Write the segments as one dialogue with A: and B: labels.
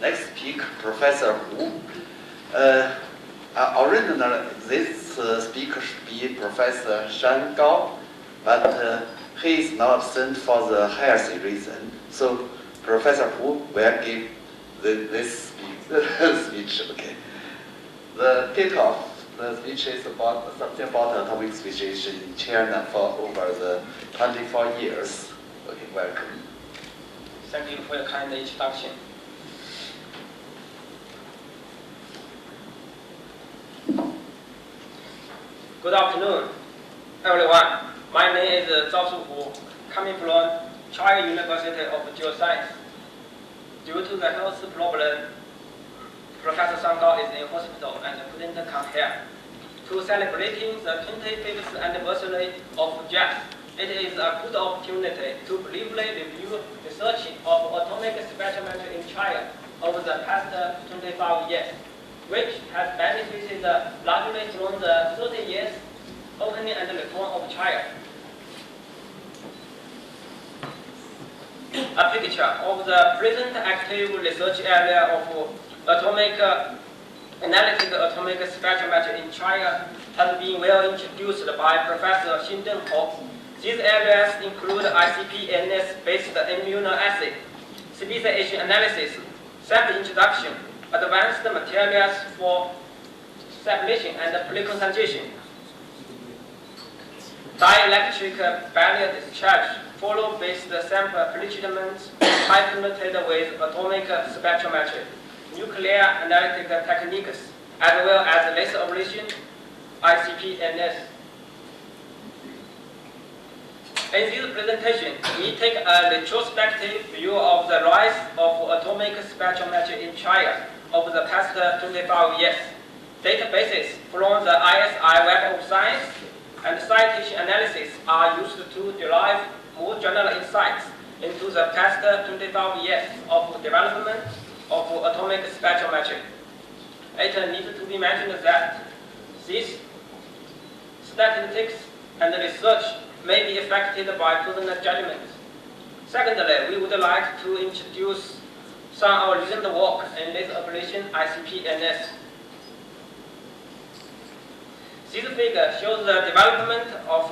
A: next speaker, Professor Hu. Originally, this speaker should be Professor Shan Gao, but he is not sent for the healthy reason. So Professor Hu will give this speech. Okay. The title of the speech is about something about atomic speciation in China for over the 24 years. Okay, welcome.
B: Thank you for your kind introduction. Good afternoon, everyone. My name is Zhaochu Hu, coming from Tsinghua University of Geoscience. Due to the health problem, Professor Shan Gao is in hospital and couldn't come here. To celebrating the 25th anniversary of JAAS, it is a good opportunity to briefly review research of atomic spectrometry in China over the past 25 years, which has benefited largely from the 30 years opening and reform of China. A picture of the present active research area of atomic analytical atomic spectrometry in China has been well introduced by Professor Hu. These areas include ICP-NS-based immunoassay, speciation analysis, sample introduction, advanced materials for separation and pre-concentration, dielectric barrier discharge, follow-based sample pre-treatment, isolated with atomic spectrometry, nuclear analytical techniques, as well as laser ablation, ICP-NS. In this presentation, we take a retrospective view of the rise of atomic spectrometry in China over the past 25 years. Databases from the ISI Web of Science and citation analysis are used to derive more general insights into the past 25 years of development of atomic spectrometry. It needs to be mentioned that these statistics and research may be affected by personal judgment. Secondly, we would like to introduce some of our recent work in laser ablation ICP-NS. This figure shows the development of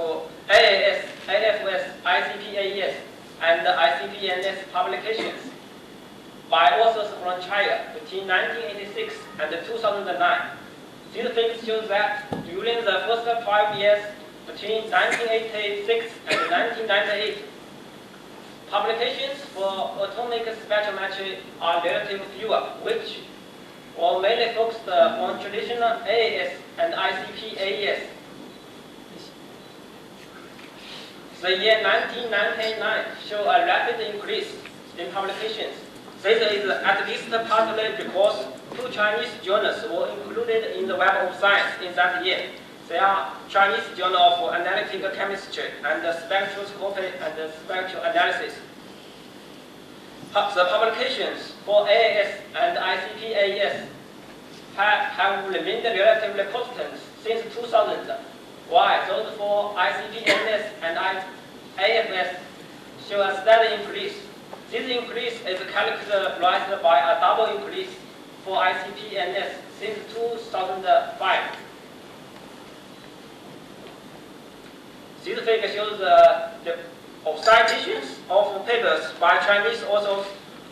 B: AAS, AFS, ICP-AES, and ICP-NS publications by authors from China between 1986 and 2009. This figure shows that during the first 5 years between 1986 and 1998, publications for atomic spectrometry are relatively fewer, which were mainly focused on traditional AAS and ICP-AES. The year 1999 showed a rapid increase in publications. This is at least partly because 2 Chinese journals were included in the Web of Science in that year. They are Chinese Journal of Analytical Chemistry and Spectroscopy and Spectral Analysis. The publications for AAS and ICP-AES have remained relatively constant since 2000, while those for ICP-NS and AFS show a steady increase. This increase is characterized by a double increase for ICP-NS since 2005. This figure shows the citations of papers by Chinese authors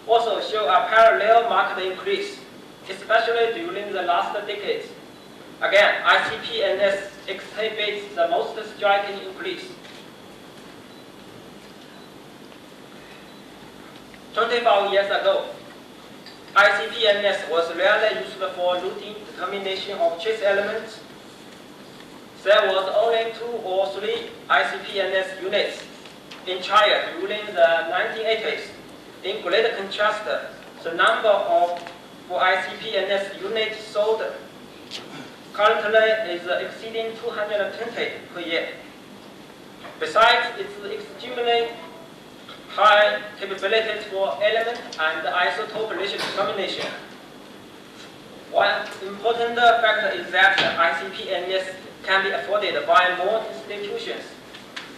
B: also show a parallel market increase, especially during the last decades. Again, ICP-NS exhibits the most striking increase. 25 years ago, ICP-NS was rarely used for routine determination of trace elements. There was only 2 or 3 ICP-NS units in China during the 1980s. In great contrast, the number of ICP-NS units sold currently is exceeding 220 per year. Besides its extremely high capabilities for element and isotope ratio determination, one important factor is that ICP-NS can be afforded by more institutions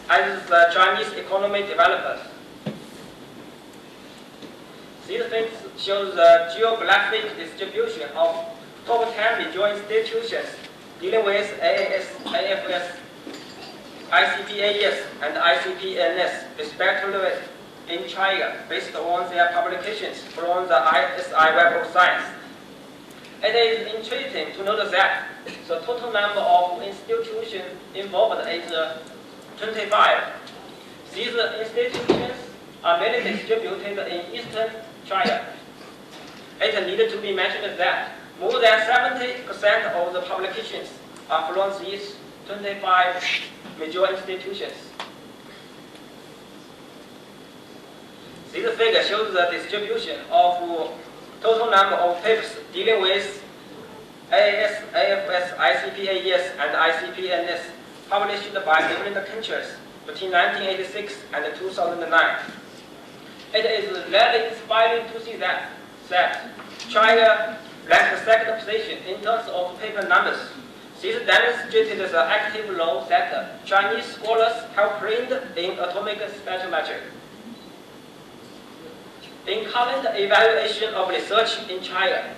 B: as the Chinese economy develops. These things shows the geographic distribution of top 10 major institutions dealing with AAS, AFS, ICP-AES, and ICP-NS, respectively, in China, based on their publications from the ISI Web of Science. It is intriguing to note that the total number of institutions involved is 25. These institutions are mainly distributed in eastern China. It needed to be mentioned that more than 70% of the publications are from these 25 major institutions. This figure shows the distribution of total number of papers dealing with AAS, AFS, ICP-AES, and ICP-NS published by different countries between 1986 and 2009. It is really inspiring to see that China ranked second position in terms of paper numbers. This demonstrated the active role that Chinese scholars have played in atomic spectrometry. In current evaluation of research in China,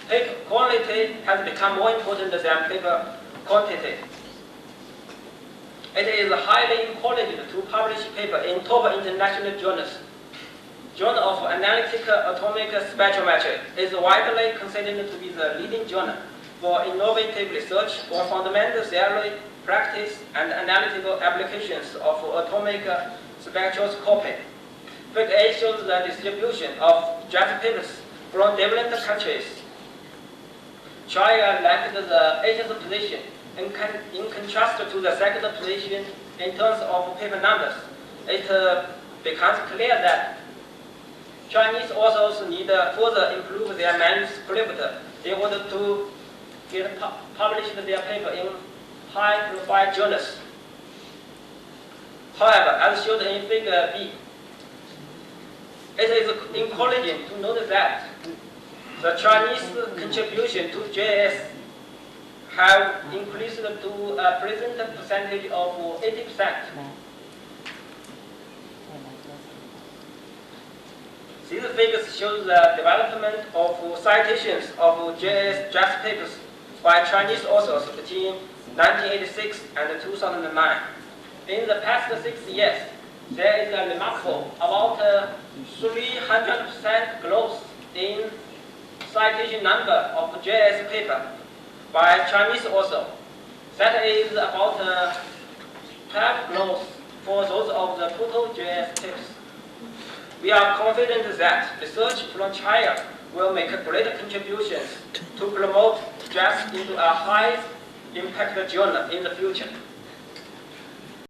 B: paper quality has become more important than paper quantity. It is highly encouraged to publish paper in top international journals. Journal of Analytical Atomic Spectrometry is widely considered to be the leading journal for innovative research for fundamental theory, practice, and analytical applications of atomic spectroscopy. Figure A shows the distribution of JAAS papers from different countries. China ranked the 8th position in contrast to the second position in terms of paper numbers. It becomes clear that Chinese authors need to further improve their manuscript in order to get published their paper in high-profile journals. However, as shown in Figure B, it is encouraging to note that the Chinese contribution to JAAS have increased to a present percentage of 80%. These figures show the development of citations of JAAS papers by Chinese authors between 1986 and 2009. In the past 6 years, there is a remarkable about 300% growth in citation number of JAAS paper by Chinese authors. That is about 12 growth for those of the total JAAS papers. We are confident that research from China will make great contributions to promote JAAS into a high-impact journal in the future.